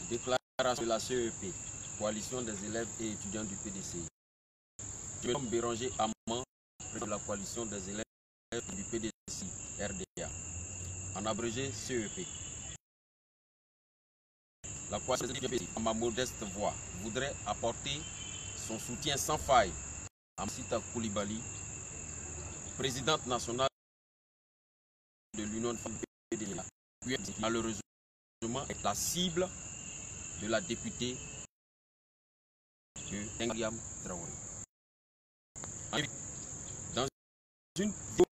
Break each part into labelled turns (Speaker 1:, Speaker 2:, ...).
Speaker 1: Déclaration de la CEP, Coalition des élèves et étudiants du PDCI. Je suis Béranger Amand, président de la Coalition des élèves du PDCI RDA, en abrégé CEP. La Coalition des élèves, à ma modeste voix, voudrait apporter son soutien sans faille à Msita Koulibaly, présidente nationale de l'Union de femmes PDCI, qui malheureusement est la cible de la députée de Mariam Traoré. Dans une vidéo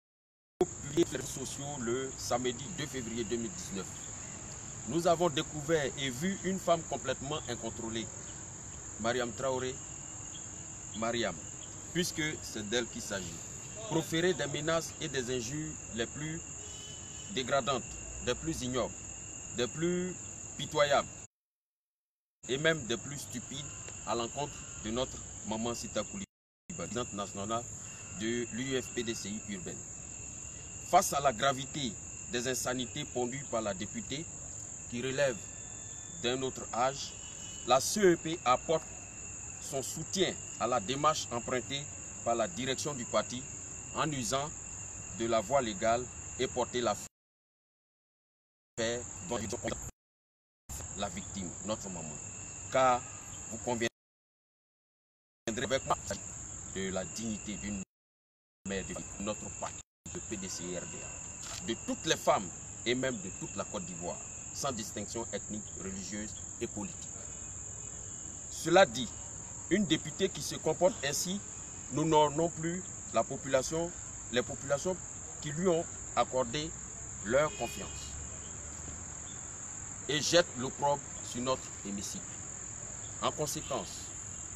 Speaker 1: publiée sur les réseaux sociaux le samedi 2 février 2019, nous avons découvert et vu une femme complètement incontrôlée, Mariam Traoré, Mariam, puisque c'est d'elle qu'il s'agit, proférer des menaces et des injures les plus dégradantes, des plus ignobles, des plus pitoyables et même des plus stupides à l'encontre de notre maman Sita Koulibaly, présidente nationale de l'UFPDCI urbaine. Face à la gravité des insanités pondues par la députée qui relève d'un autre âge, la CEP apporte son soutien à la démarche empruntée par la direction du parti en usant de la voie légale et porter la dont la victime, notre maman. Car vous conviendrez avec moi de la dignité d'une mère de notre parti, de PDCI RDA, de toutes les femmes et même de toute la Côte d'Ivoire, sans distinction ethnique, religieuse et politique. Cela dit, une députée qui se comporte ainsi n'honore non plus la population, les populations qui lui ont accordé leur confiance et jette l'opprobre sur notre hémicycle. En conséquence,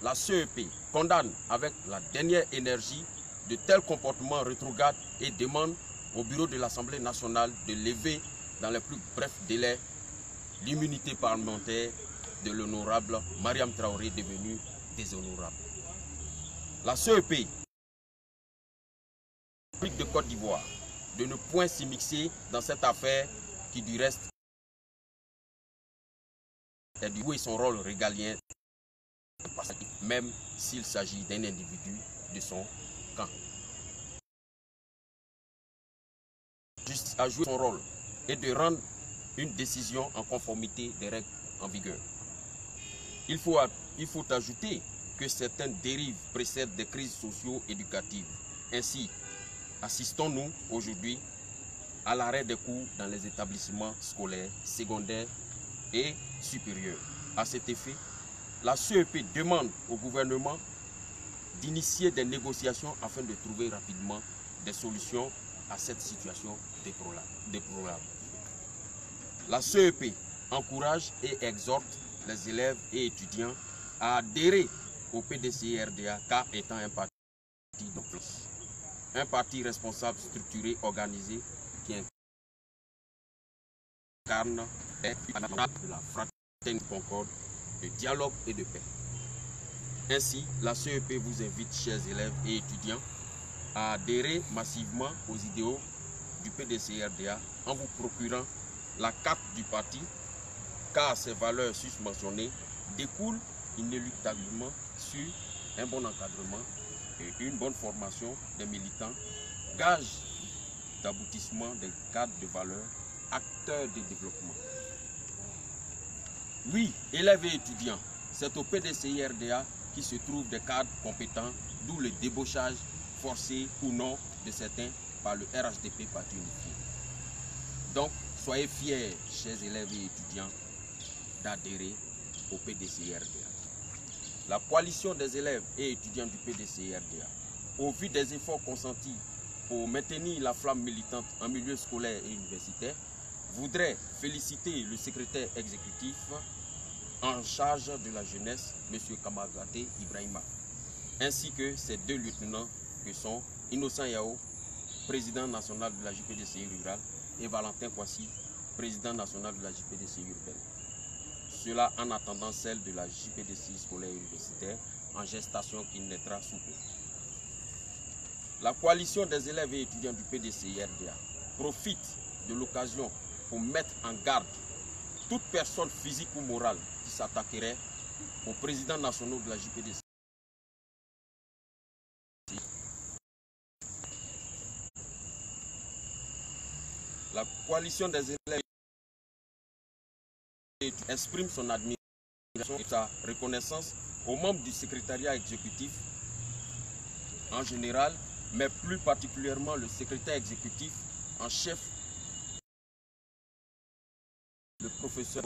Speaker 1: la CEP condamne avec la dernière énergie de tels comportements rétrogrades et demande au bureau de l'Assemblée nationale de lever dans les plus brefs délais l'immunité parlementaire de l'honorable Mariam Traoré devenue déshonorable. La CEP de Côte d'Ivoire de ne point s'immiscer dans cette affaire qui du reste est de jouer son rôle régalien, même s'il s'agit d'un individu de son camp. Juste à jouer son rôle et de rendre une décision en conformité des règles en vigueur. Il faut ajouter que certaines dérives précèdent des crises socio-éducatives. Ainsi, assistons-nous aujourd'hui à l'arrêt des cours dans les établissements scolaires, secondaires et supérieurs. À cet effet, la CEP demande au gouvernement d'initier des négociations afin de trouver rapidement des solutions à cette situation déplorable. La CEP encourage et exhorte les élèves et étudiants à adhérer au PDCI RDA car étant un parti d'influence. Un parti responsable, structuré, organisé qui incarne de la fraternité, concorde, de dialogue et de paix. Ainsi, la CEP vous invite, chers élèves et étudiants, à adhérer massivement aux idéaux du PDCI RDA en vous procurant la carte du parti, car ces valeurs susmentionnées découlent inéluctablement sur un bon encadrement et une bonne formation des militants, gage d'aboutissement des cadres de valeurs, acteurs de développement. Oui, élèves et étudiants, c'est au PDCI RDA qui se trouvent des cadres compétents, d'où le débauchage forcé ou non de certains par le RHDP Parti Unifié. Donc, soyez fiers, chers élèves et étudiants, d'adhérer au PDCI RDA. La coalition des élèves et étudiants du PDCI RDA, au vu des efforts consentis pour maintenir la flamme militante en milieu scolaire et universitaire, voudrait féliciter le secrétaire exécutif en charge de la jeunesse, M. Kamagaté Ibrahima, ainsi que ses deux lieutenants que sont Innocent Yao, président national de la JPDCI rurale, et Valentin Kwasi, président national de la JPDCI urbaine. Cela en attendant celle de la JPDCI scolaire et universitaire en gestation qui naîtra sous peu. La coalition des élèves et étudiants du PDCI RDA profite de l'occasion pour mettre en garde toute personne physique ou morale qui s'attaquerait au président national de la JPDC, la coalition des élèves exprime son admiration et sa reconnaissance aux membres du secrétariat exécutif en général, mais plus particulièrement le secrétaire exécutif en chef, le professeur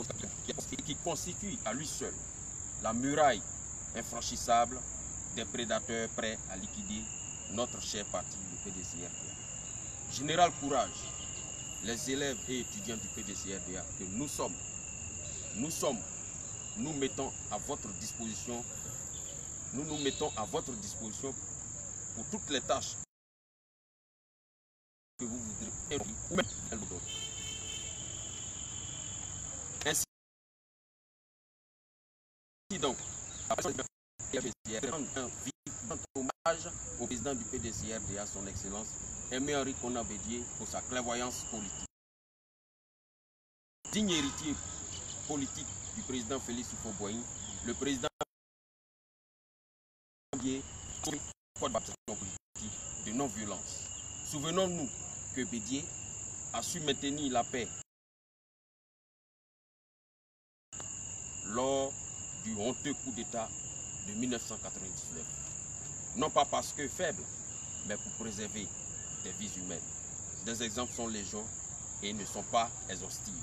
Speaker 1: qui constitue à lui seul la muraille infranchissable des prédateurs prêts à liquider notre cher parti, le PDC-RDA. Général Courage, les élèves et étudiants du PDC-RDA que nous mettons à votre disposition, nous mettons à votre disposition pour toutes les tâches que vous voudrez ou même d'autres. Ainsi donc, un vivant hommage au président du PDC-RDA, son excellence, Aimé Henri Konan Bédié, pour sa clairvoyance politique. Digne héritier politique du président Félix Houphouët-Boigny, le président Bédié politique de non-violence. Souvenons-nous que Bédié a su maintenir la paix lors du honteux coup d'État de 1999. Non pas parce que faible, mais pour préserver des vies humaines. Des exemples sont légion et ne sont pas exhaustifs.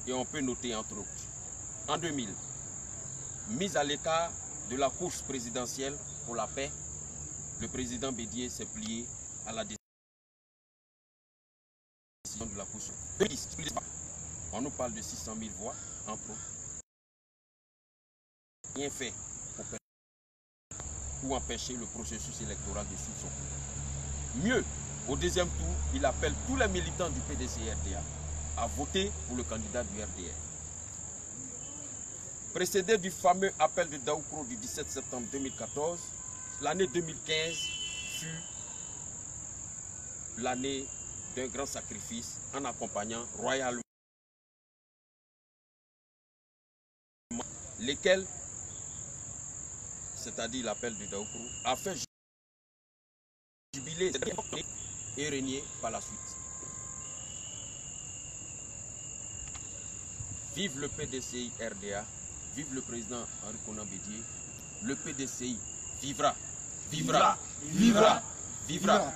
Speaker 1: Et on peut noter entre autres. En 2000, mise à l'écart de la course présidentielle pour la paix, le président Bédié s'est plié à la décision de la course. On nous parle de 600 000 voix, entre autres. Rien fait pour empêcher le processus électoral de suivre son cours. Mieux, au deuxième tour, il appelle tous les militants du PDC-RDA à voter pour le candidat du RDR. Précédé du fameux appel de Daoukro du 17 septembre 2014, l'année 2015 fut l'année d'un grand sacrifice en accompagnant royalement lesquels, c'est-à-dire l'appel de Daoukro, a fait jubiler et régner par la suite. Vive le PDCI RDA, vive le président Henri Konan Bédié, le PDCI vivra, vivra, vivra, vivra.